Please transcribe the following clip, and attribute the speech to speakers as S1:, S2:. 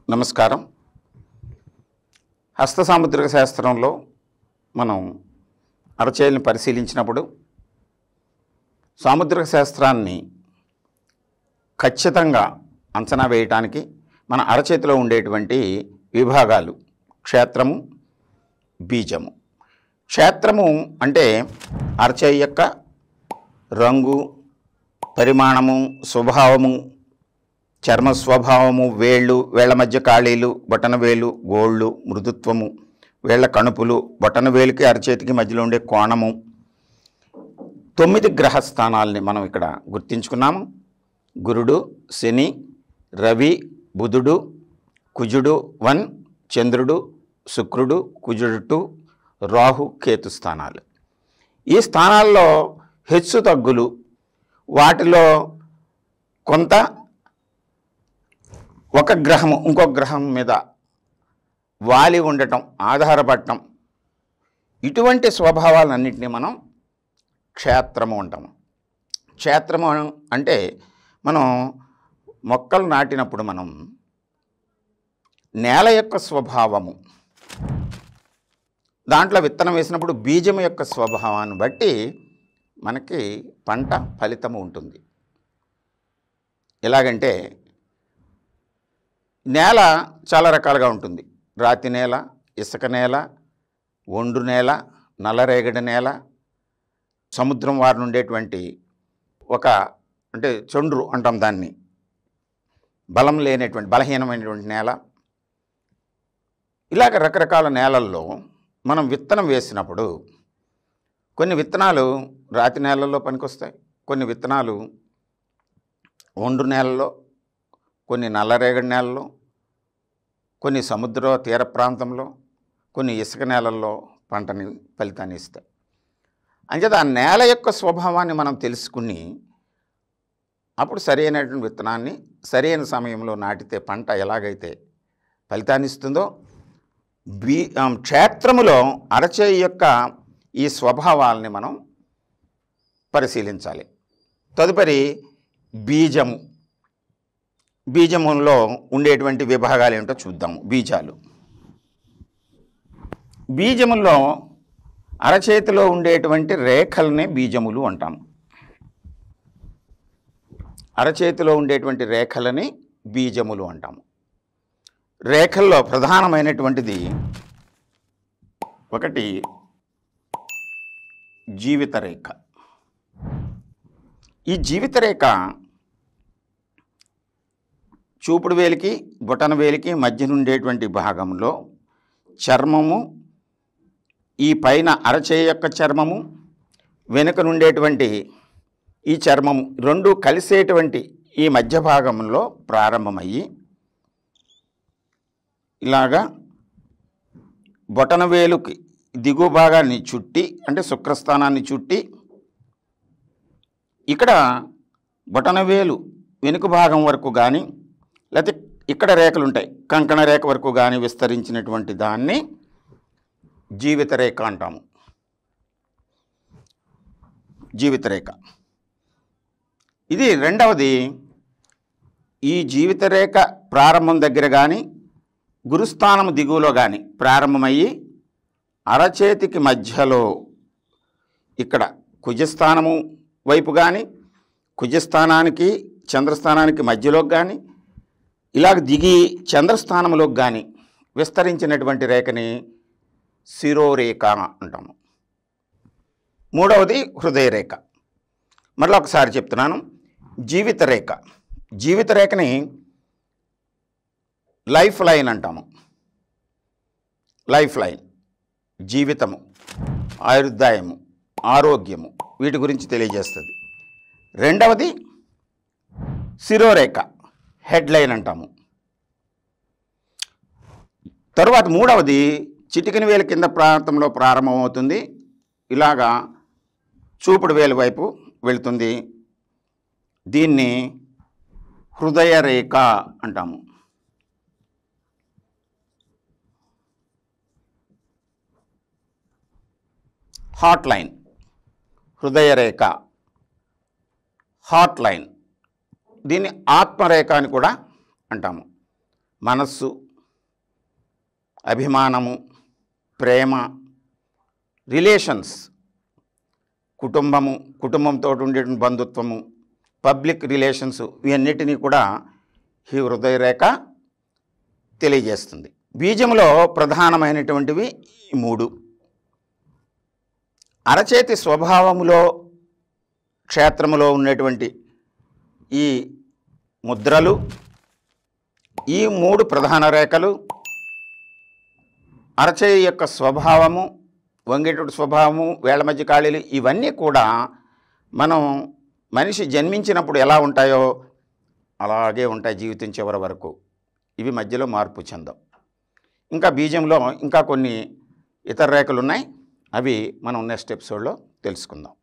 S1: నమస్కారం. హస్త సాముద్రిక శాస్త్రంలో మనం అరచేతిని పరిశీలించినప్పుడు సాముద్రిక శాస్త్రాన్ని ఖచ్చితంగా అంచనా వేయటానికి మన అరచేతిలో ఉండేటువంటి విభాగాలు క్షేత్రము, బీజము. క్షేత్రము అంటే అరచేయి యొక్క రంగు, పరిమాణము, స్వభావము, చర్మ స్వభావము, వేళ్ళ మధ్య ఖాళీలు, బొటనవేలు, గోళ్ళు, మృదుత్వము, వేళ్ల కణుపులు, బొటనవేలుకి అరచేతికి మధ్యలో ఉండే కోణము, 9 గ్రహ స్థానాలని మనం ఇక్కడ గుర్తించుకున్నాము. గురుడు, శని, రవి, బుధుడు, కుజుడు 1, చంద్రుడు, శుక్రుడు, కుజుడు 2, రాహు, కేతు స్థానాలు. ఈ స్థానాల్లో హెచ్చు తగ్గులు, వాటిలో కొంత ఒక గ్రహము ఇంకొక గ్రహం మీద వాలి ఉండటం, ఆధారపడటం, ఇటువంటి స్వభావాలన్నింటినీ మనం క్షేత్రము అంటాము. క్షేత్రము అంటే మనం మొక్కలు నాటినప్పుడు మనం నేల యొక్క స్వభావము, దాంట్లో విత్తనం వేసినప్పుడు బీజం యొక్క స్వభావాన్ని బట్టి మనకి పంట ఫలితము ఉంటుంది. ఎలాగంటే నేల చాలా రకాలుగా ఉంటుంది. రాతి నేల, ఇసుక నేల, ఒండ్రు నేల, నల్లరేగడి నేల, సముద్రం వారిని ఉండేటువంటి అంటే చొండ్రు అంటాం దాన్ని, బలం లేనటువంటి బలహీనమైనటువంటి నేల. ఇలాగ రకరకాల నేలల్లో మనం విత్తనం వేసినప్పుడు కొన్ని విత్తనాలు రాతి నేలల్లో పనికొస్తాయి, కొన్ని విత్తనాలు ఒండ్రు నేలలో, కొన్ని నల్లరేగడి నేలలో, కొన్ని సముద్ర తీర ప్రాంతంలో, కొన్ని ఇసుక నేలల్లో ఫలితాన్ని ఇస్తాయి. అంచేత ఆ నేల యొక్క స్వభావాన్ని మనం తెలుసుకుని అప్పుడు సరైనటువంటి విత్తనాన్ని సరైన సమయంలో నాటితే పంట ఎలాగైతే ఫలితాన్ని ఇస్తుందో, క్షేత్రములో అరచేయి యొక్క ఈ స్వభావాలని మనం పరిశీలించాలి. తదుపరి బీజము. బీజములో ఉండేటువంటి విభాగాలు ఏమిటో చూద్దాము. బీజాలు. బీజములో అరచేతిలో ఉండేటువంటి రేఖల్ని బీజములు అంటాము. అరచేతిలో ఉండేటువంటి రేఖలని బీజములు అంటాము. రేఖల్లో ప్రధానమైనటువంటిది ఒకటి జీవిత రేఖ. ఈ జీవిత రేఖ చూపుడు వేలికి బొటన వేలికి మధ్య ఉండేటువంటి భాగంలో చర్మము, ఈ పైన అరచేయి యొక్క చర్మము, వెనుక నుండేటువంటి ఈ చర్మము రెండు కలిసేటువంటి ఈ మధ్య భాగంలో ప్రారంభమయ్యి ఇలాగా బొటన వేలుకి దిగువ భాగాన్ని చుట్టి, అంటే శుక్రస్థానాన్ని చుట్టి, ఇక్కడ బొటనవేలు వెనుక భాగం వరకు కానీ లేకపోతే ఇక్కడ రేఖలు ఉంటాయి, కంకణ రేఖ వరకు కానీ విస్తరించినటువంటి దాన్ని జీవిత రేఖ అంటాము. జీవిత రేఖ ఇది. రెండవది, ఈ జీవిత రేఖ ప్రారంభం దగ్గర కానీ గురుస్థానం దిగువలో కానీ ప్రారంభమయ్యి అరచేతికి మధ్యలో ఇక్కడ కుజస్థానము వైపు కానీ కుజస్థానానికి చంద్రస్థానానికి మధ్యలోకి కానీ ఇలాగ దిగి చంద్రస్థానంలోకి కానీ విస్తరించినటువంటి రేఖని శిరోరేఖ అంటాము. మూడవది హృదయ రేఖ. మరలా ఒకసారి చెప్తున్నాను. జీవిత రేఖ. జీవిత రేఖని లైఫ్ లైన్ అంటాము. లైఫ్ లైన్ జీవితము, ఆయుర్దాయము, ఆరోగ్యము, వీటి గురించి తెలియజేస్తుంది. రెండవది శిరోరేఖ, హెడ్ లైన్ అంటాము. తరువాత మూడవది చిటికెన వేలు కింద ప్రాంతంలో ప్రారంభమవుతుంది, ఇలాగా చూపుడు వేలు వైపు వెళుతుంది. దీన్ని హృదయ రేఖ అంటాము. హార్ట్ లైన్, హృదయ రేఖ, హార్ట్ లైన్. దీన్ని ఆత్మరేఖ అని కూడా అంటాము. మనస్సు, అభిమానము, ప్రేమ, రిలేషన్స్, కుటుంబంతో ఉండే బంధుత్వము, పబ్లిక్ రిలేషన్స్, ఇవన్నిటినీ కూడా ఈ హృదయ రేఖ తెలియజేస్తుంది. బీజంలో ప్రధానమైనటువంటివి ఈ 3. అరచేతి స్వభావములో క్షేత్రములో ఉన్నటువంటి ఈ ముద్రలు, ఈ 3 ప్రధాన రేఖలు, అరచేయి యొక్క స్వభావము, వంగేటువంటి స్వభావము, వేళ్ల మధ్య ఖాళీలు, ఇవన్నీ కూడా మనం మనిషి జన్మించినప్పుడు ఎలా ఉంటాయో అలాగే ఉంటాయి జీవితం చివరి వరకు. ఇవి మధ్యలో మార్పు చెందవు. ఇంకా బీజంలో ఇంకా కొన్ని ఇతర రేఖలు ఉన్నాయి. అవి మనం నెక్స్ట్ ఎపిసోడ్లో తెలుసుకుందాం.